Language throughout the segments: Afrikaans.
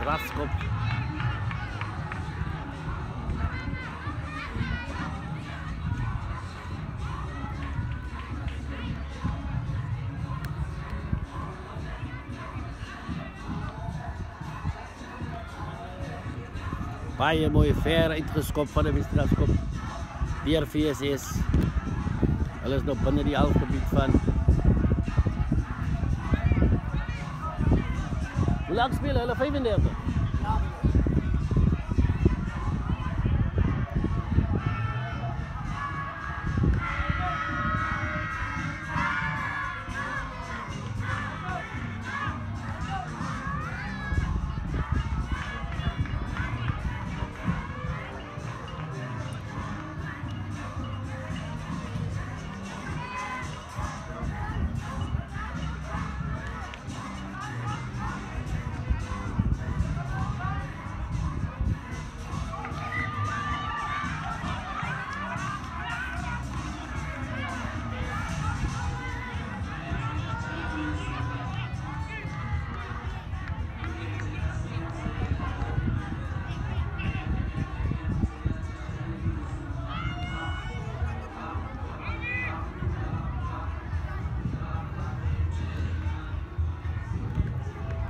Graskop. Baie mooi ver uitgeskop van die strafskop deur VSS. Hulle is nog binne die halfgebied van. Hoe lang speel hulle? 35? Ja.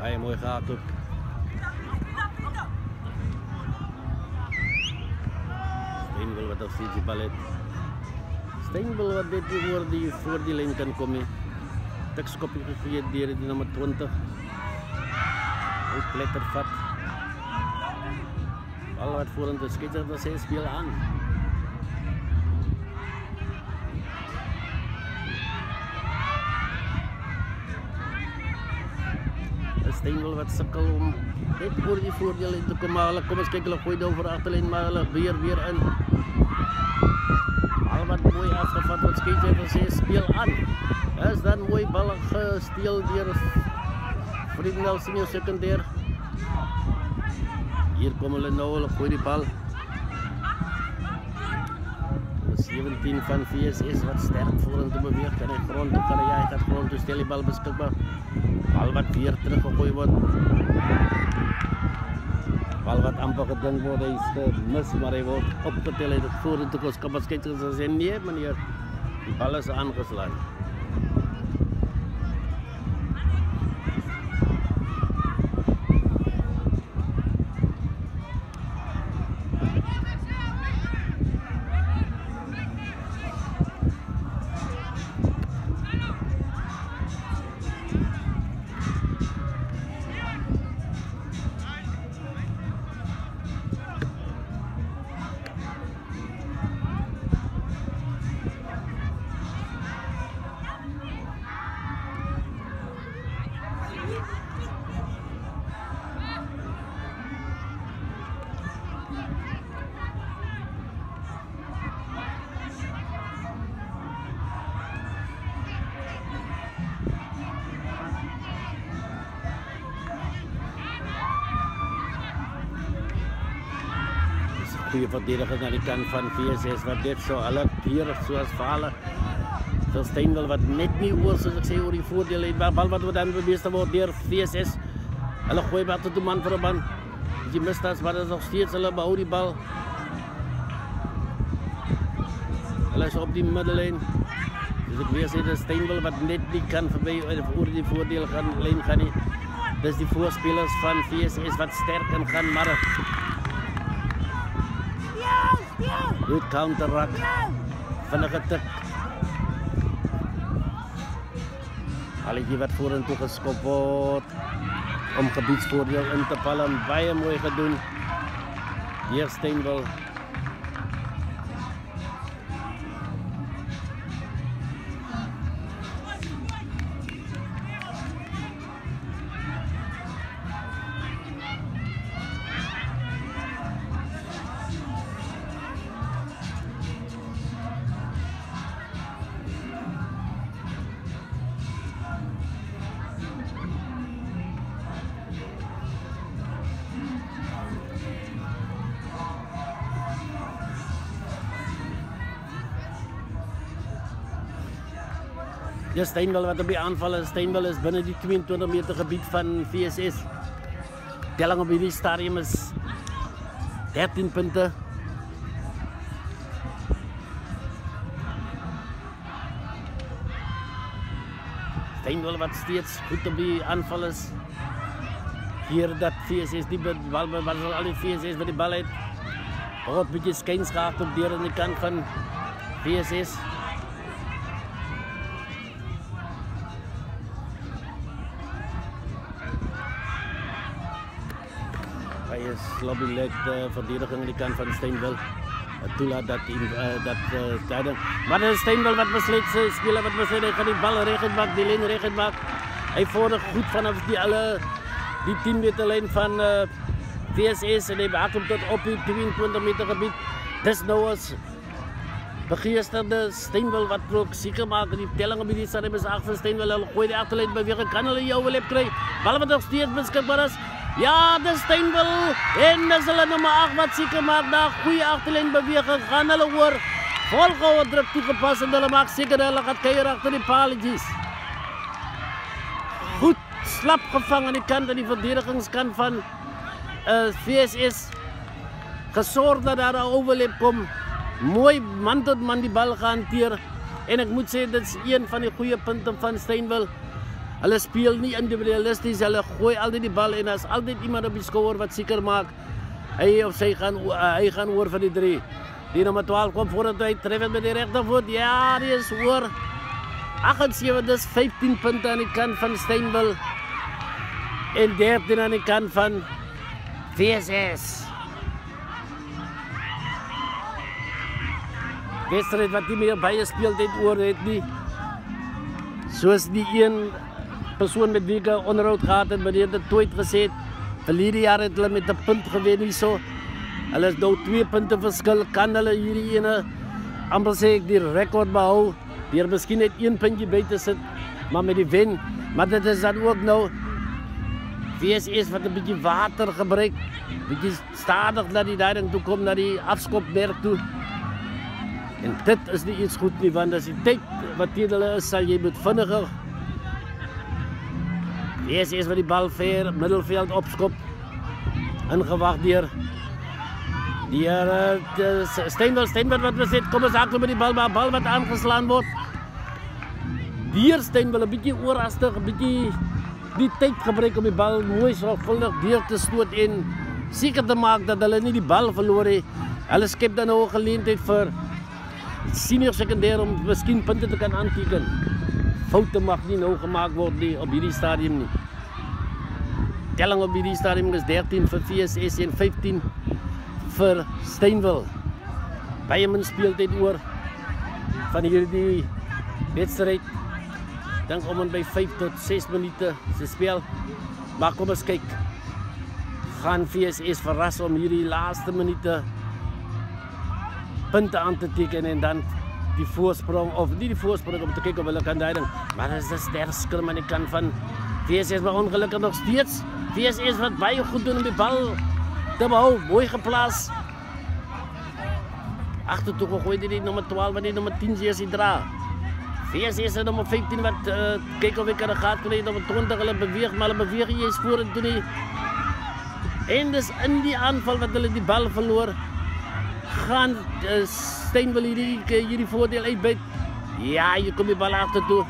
Baie mooi gehakt ook. Steenwil wat op die bal het. Steenwil wat dit voor die lijn kan komen. Tikskopje gegeven deur die nummer 20. Ook lekker vat. Bal wat vorentoe skitter, dat sy speel aan. Steenwil wat sukkel om net voor die voordeel in te kom, maar hulle kom eens kyk, hulle gooi over agterlyn, maar hulle weer in. Al wat mooi afgevat word, skeidsrechter sê speel aan. Is dan mooi bal gesteel deur Vriendel senior sekondêr. Hier kom hulle nou, hulle gooi die bal. 17 van VSS wat sterk vorentoe beweeg, kan hy grond toe gaan, hy gaat grond toe, stel die bal beskikbaar. Bal wat weer teruggegooi word. Bal wat amper gedink word, hy is mis, maar hy word opgetel, hy het vorentoe kos, kan ons kyk, sy sê nee meneer, die bal is aangeslaan. Goeie verdediging aan die kant van VSS wat dit so alle keer soos verhalen. Vir Steenwil wat net nie oor, soos ek sê, oor die voordeel het. Bal wat dan bemeester word deur VSS. Hulle gooi wat tot 'n man vir 'n man. Die mistas wat is nog steeds, hulle behou die bal. Hulle is op die middellyn. Dus ek weer sê, dis Steenwil wat net nie kan verby oor die voordeel lyn gaan nie. Dis die voorspelers van VSS wat sterk in gaan, maar goed counterrak, vinnige tik. Alletje wat vorentoe geskop word om gebiedsvoordeel in te pallen. Baie mooi gedoen deur Steenwil. Ja, Steenwil wat op die aanval is. Steenwil is binne die 22 meter gebied van VSS. telling op hierdie stadium is 13 punte. Steynwil wat steeds goed op die aanval is. Hier dat VSS die bal, wat al die VSS wat die bal het. Wat bietjie skuins gehad op deur aan die kant van VSS. Hy is lobby-led verdediging aan die kant van Steynwil. Toelaat dat tyding. Maar dit is Steynwil wat besluit, speler wat besluit, hy gaan die bal reguit maak, die lyn reguit maak. Hy vorder goed vanaf die 10 meter lyn van VSS en hy maak hom tot op die 22 meter gebied. Dis nou as begeesterde Steynwil wat ook seker maak die telling op die stadium is 8 van Steynwil. Hulle gooi die agterlyn beweging, kan hulle jou wil kry. Bal wat nog steeds beskikbaar is. Ja, dis Steynwil en dis hulle nommer 8 wat seker maak na goeie agterlyn beweging. Gaan hulle oor volgehoue druk toegepas en hulle maak seker hulle gaan kuier agter die paletjies. Goed slap gevang aan die kant aan die verdedigingskant van VSS. Gesorg dat daar 'n overlap kom. Mooi man tot man die bal gehanteer. En ek moet sê dit is een van die goeie punte van Steynwil. Hulle speel nie individualisties, hulle gooi altyd die bal en as altyd iemand op die skouer wat seker maak hy of sy gaan oor vir die 3. Die nommer 12 kom vooruit, hy tref het met die regtervoet. Ja, die is oor. 78, dis 15 punte aan die kant van Steynwil en 13 aan die kant van VSS. Wedstrijd wat nie meer baie speeltyd oor het nie. Soos die een persoon met wie ek onderhoud gehad het, wanneer dit ooit gesê het, verlede jaar het hulle met 'n punt gewen hierso. Hulle is nou 2 punte verskil, kan hulle hierdie ene amper sê ek die rekord behou, deur miskien net 1 puntjie by te sit, maar met die wen. Maar dit is dan ook nou VSS wat 'n bietjie water gebruik, bietjie stadig na die ding toe kom, na die afskopmerk toe. En dit is nie iets goed nie, want as die tyd wat teen hulle is, sal jy moet vinniger. VSS wat die bal ver, middelveld opskop, ingewag deur Steynwil wat besit, kom ons haak met die bal, maar bal wat aangeslaan word. Deur Steynwil 'n bietjie oorhaastig, 'n bietjie die tyd gebruik om die bal mooi sorgvuldig deur te stoot en seker te maak dat hulle nie die bal verloor het. Hulle skep dan nou 'n geleentheid vir senior sekondêr om miskien punte te kan aanteken. Foute mag nie nou gemaak word nie op hierdie stadium nie. Telling op hierdie stadium is 13 vir VSS en 15 vir Steynwil. Baie min speeltyd oor van hierdie wedstryd. Dink om en by 5 tot 6 minute se speel. Maar kom ons kyk. Gaan VSS verras om hierdie laaste minute punte aan te teken en dan die voorsprong, of nie die voorsprong om te kyk of hulle kan duiding. Maar dit is 'n sterk skrim aan die kant van VSS, maar ongelukkig nog steeds. VSS wat baie goed doen om die bal te behou, mooi geplaas. Agtertoe gegooi die nommer 12 en die nommer 10 is die dra. VSS en nommer 15 wat kyk of ek kan gehad kry, nommer 20 hulle beweeg, maar hulle beweeg nie eens vorentoe nie. En dis in die aanval wat hulle die bal verloor. Gaan Steynwil hierdie voordeel uitbyt. Ja, hier kom die bal agtertoe.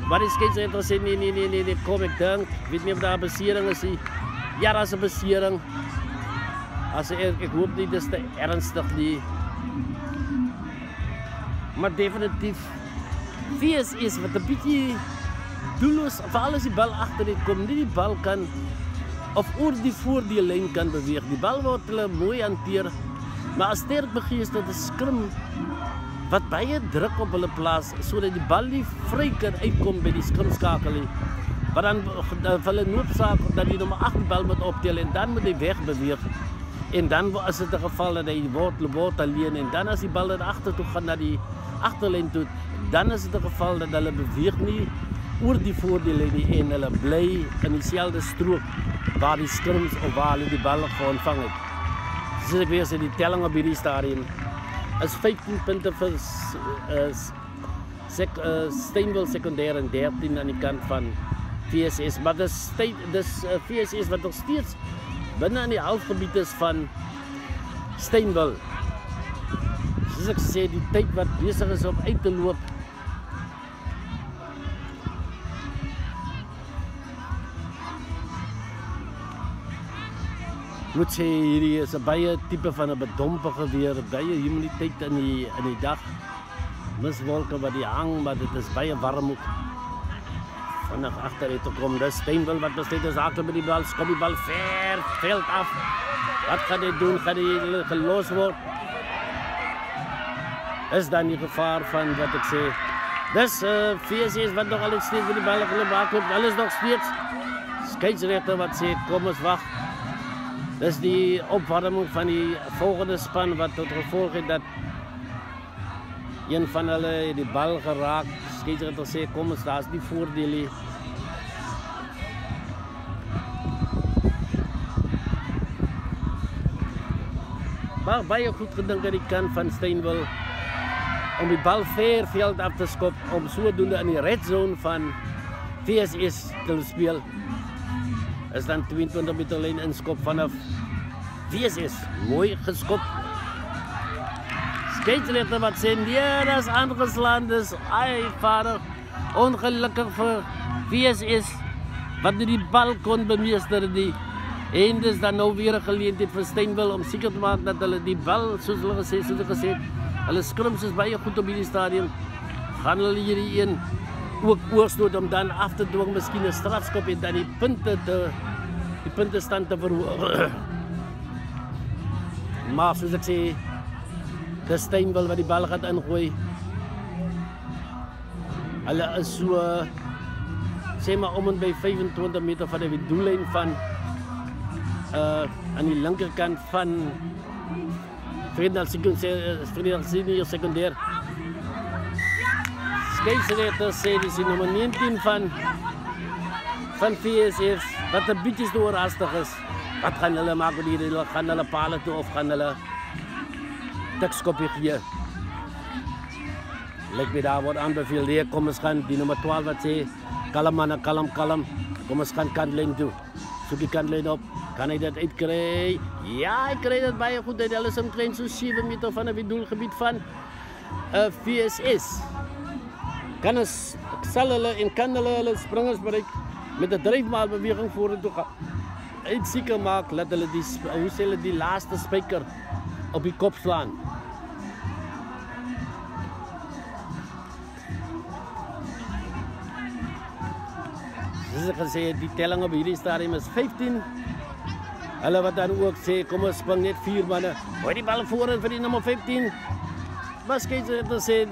Maar die skeieregter sê nee, kom ek dink. Weet nie of daar 'n besering is nie. Ja, daar's 'n besering. Ek hoop nie dis te ernstig nie. Maar definitief VSS wat 'n bietjie doelloos, veral as die bal agter dit kom, nie die bal kan of oor die voordeellyn kan beweeg. Die bal word hulle mooi hanteer. Maar 'n sterk begeesterde skrim wat baie druk op hulle plaas sodat die bal nie vry kan uitkom by die skrimskakel nie. Maar dan hulle noodsaak dat die nommer 8 die bal moet optel en dan moet hy wegbeweeg. En dan is dit 'n geval dat hy word alleen en dan as die bal dan agtertoe gaan na die agterlyn toe, dan is dit 'n geval dat hulle beweeg nie oor die voordeellyn nie en hulle bly in dieselfde strook waar die skrims of waar hulle die bal ontvang het. Soos ek weer sê, die telling op hierdie stadium is 15 punte vir Steynwil sekondêr en 13 aan die kant van VSS. Maar dis VSS wat nog steeds binne in die halfgebied is van Steynwil. Soos ek sê, die tyd wat besig is om uit te loop. Moet sê, hierdie is 'n baie tipe van 'n bedompige weer, baie humiditeit in die dag. Miswolke wat die hang, maar dit is baie warm ook. Vinnig agter het gekom, dis Steynwil wat besluit is agter met die bal, skop die bal ver veld af. Wat gaan hy doen? Gaan hy gelos word? Is dan die gevaar van wat ek sê. Dis VSS wat nog altyd steeds met die bal geloop, hulle is nog steeds. Skeieregter wat sê, kom ons wag. Dis die opwarming van die volgende span wat tot gevolg het dat een van hulle die bal geraak. Skeieregter sê, kom ons, daar is die voordeel hier. Maar baie goed gedink aan die kant van Steynwil om die bal ver veld af te skop, om sodoende in die red zone van VSS te speel. Is dan 22 meter lyn inskop vanaf VSS. Mooi geskop. Skeieregter wat sê, nee, dat is aangeslaan, dus vader, ongelukkig vir VSS, wat die bal kon bemeester nie. En dis dan nou weer 'n geleentheid vir Steynwil om seker te maak dat hulle die bal, soos hulle gesê het, hulle scrims is baie goed op hierdie stadium. Gaan hulle hierdie een ook oorstoot om dan af te dwing, miskien 'n strafskop en dan die puntestand te verhoog. Maar soos ek sê, dis Steynwil wat die bal gaan ingooi. Hulle is so, sê maar om en by 25 meter van die doellyn van aan die linkerkant van Vredendal Senior Sekondêr. Skeieregter sê, dis die nommer 19 van VSS, wat 'n bietjie te oorhaastig is. Wat gaan hulle maak met hierdie? Gaan hulle pale toe of gaan hulle tikskoppie gee? Lyk my daar word aanbeveel, nee, kom ons gaan, die nommer 12 wat sê, kalm man, kalm. Kom ons gaan kantlyn toe. Soek die kantlyn op. Kan hy dit uitkry? Ja, hy kry dit baie goed uit. Hulle is omtrent so 7 meter van die doelgebied van VSS. Kan hulle springers bereik met 'n dryfmaal beweging vorentoe gaan. Uit seker maak dat hulle die laaste spyker op die kop slaan. Soos ek gesê het, die telling op hierdie stadium is 15. Hulle wat dan ook sê, kom ons spring net 4 manne. Gooi die bal voorin vir die nommer 15. Maar Skeieregter sê,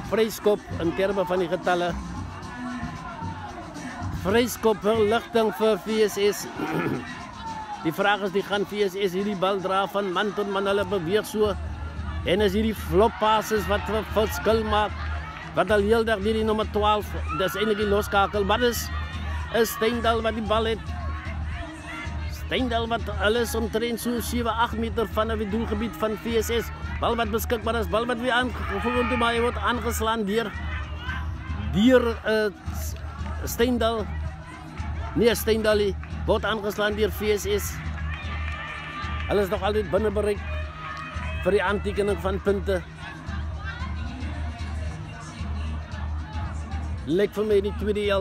vryskop in terme van die getalle. Vryskop verligting vir VSS. Die vraag is, die gaan VSS hierdie bal dra van man tot man, hulle beweeg so. En is hierdie flop passes wat verskil maak, wat al heel dag die nommer 12, dis eintlik die loskakel, maar is Steynwil wat die bal het. Steynwil wat alles omtrent so 7-8 meter van die doelgebied van VSS. Bal wat beskikbaar is, bal wat weer aangevoerd toe, maar hy word aangeslaan deur Steynwil. Nee, Steynwil word aangeslaan deur VSS. Hulle is nog altyd binne bereik vir die aantekening van punte. Lyk vir my die tweede helft